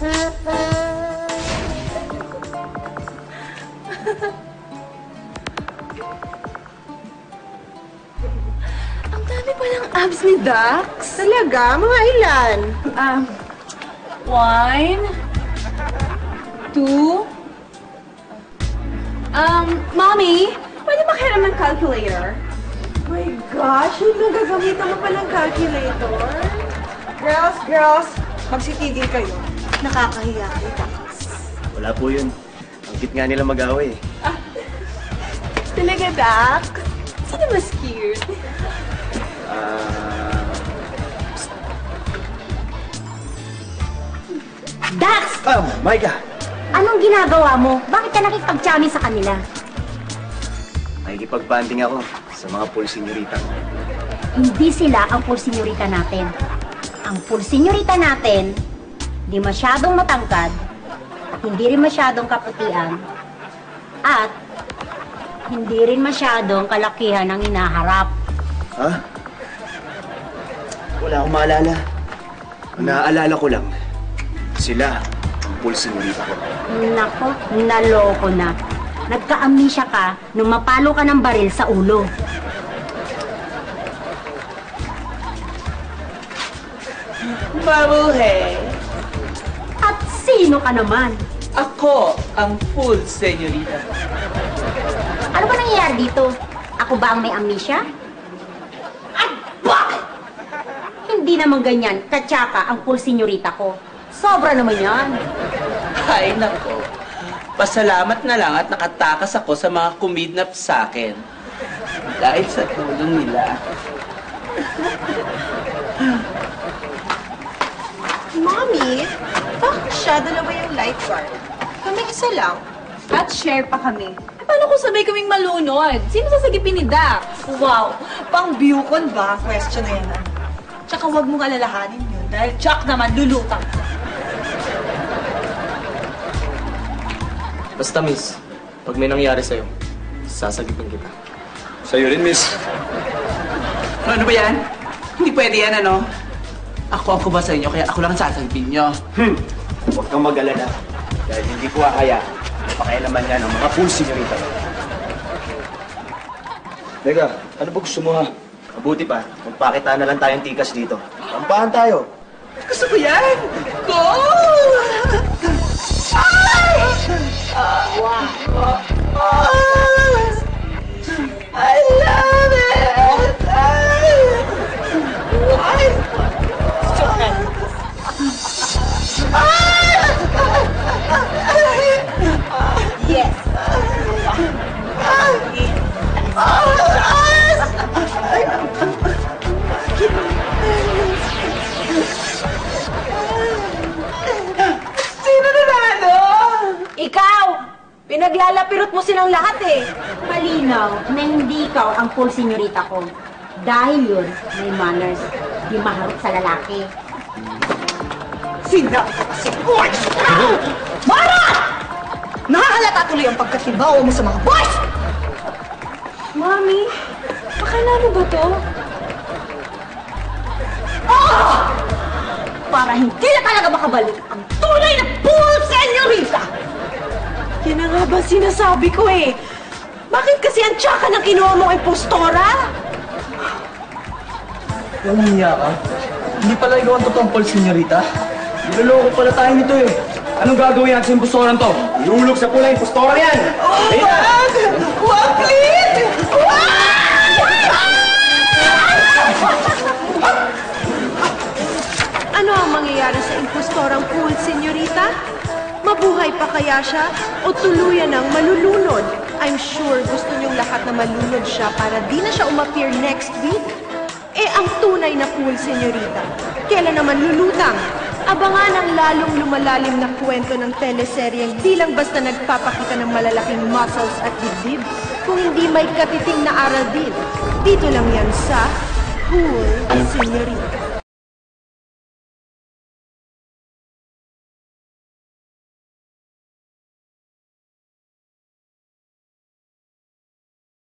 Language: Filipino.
Ang dami palang abs ni Dax. Talaga? Mga ilan? 1, 2. Mommy, pwede ba kaya ng calculator? My gosh, yung gagamitan mo palang calculator. Girls, magsitigil kayo. Nakakahiya kayo, Dax. Wala po yun. Ang cute nga nila mag-away. Talaga, Dax? Sino mas cute? Dax! Oh, my God! Anong ginagawa mo? Bakit ka nakikipag-chami sa kanila? Nakikipag-banding ako sa mga pool senyorita. Hindi sila ang full senyorita natin. Ang full senyorita natin, di masyadong matangkad, hindi rin masyadong kaputian, at hindi rin masyadong kalakihan ang hinaharap. Ha? Wala akong maalala. Ang naaalala ko lang, sila ang pool senyorita ko. Nako, naloko na. Nagka-amnesia ka nung mapalo ka ng baril sa ulo. Mabuhay! At sino ka naman? Ako ang full senyorita. Ano ba nangyayari dito? Ako ba ang may amnesia? Ay, bakit? Hindi naman ganyan, katsaka ang full senyorita ko. Sobra naman yan. Ay, nako. Pasalamat na lang at nakatakas ako sa mga kumidnap sa akin. Dahil sa tulong nila. Mommy, bakit siya? Dalawa yung lifeguard. Kami isa lang. At share pa kami. Paano kung sabay kaming malunod? Sino sasagipin ni Dax? Wow, pang Bucon ba? Question na yan. Tsaka huwag mong alalahanin yun dahil Chuck naman lulutang. Basta, miss, pag may nangyari sa'yo, sasagipin kita. Sa'yo rin, miss. Ano ba yan? Hindi pwede yan, ano? Ako ang kuba sa inyo, kaya ako lang ang sasagipin nyo. Huwag kang mag-alala. Dahil hindi ko kaya, pakialaman yan ang mga pool senyorita. Teka, ano ba gusto mo ha? Mabuti pa, magpakita na lang tayong tikas dito. Tampahan tayo. Gusto ko yan! Go! I love it! Yes. Sino nanalo? Ikaw! Pinaglalapirot mo silang lahat eh. Malinaw na hindi ikaw ang full senyorita ko. Dahil yun, may manners. Di maharot sa lalaki. Sinabi ko kasi, boys! Mara! Nakakalata tuloy ang pagkatibawa mo sa mga boys! Mommy, akala mo ba to? Para hindi na talaga makabalik ang tunay na full senyorita! Yan na nga ba sinasabi ko eh. Bakit kasi ang tsaka ng kinuha mong impostora? Walang hiya ka? Hindi pala ikaw ang totoong Paul senyorita? Niloloko pala tayo nito eh. Anong gagawin natin sa impostoran to? Ihulog sa pula yung impostora yan! Wag! Wag, please! Ano ang mangyayari sa impostorang pool senyorita? Mabuhay pa kaya siya o tuluyan ng malulunod? I'm sure gusto niyong lahat na malunod siya para di na siya umappear next week. Eh, ang tunay na pool senyorita, kailan naman lulutang? Abangan ang lalong lumalalim na kwento ng teleseryeng di lang basta nagpapakita ng malalaking muscles at dibdib, kung hindi may katiting na aral din. Dito lang yan sa Pool Senyorita.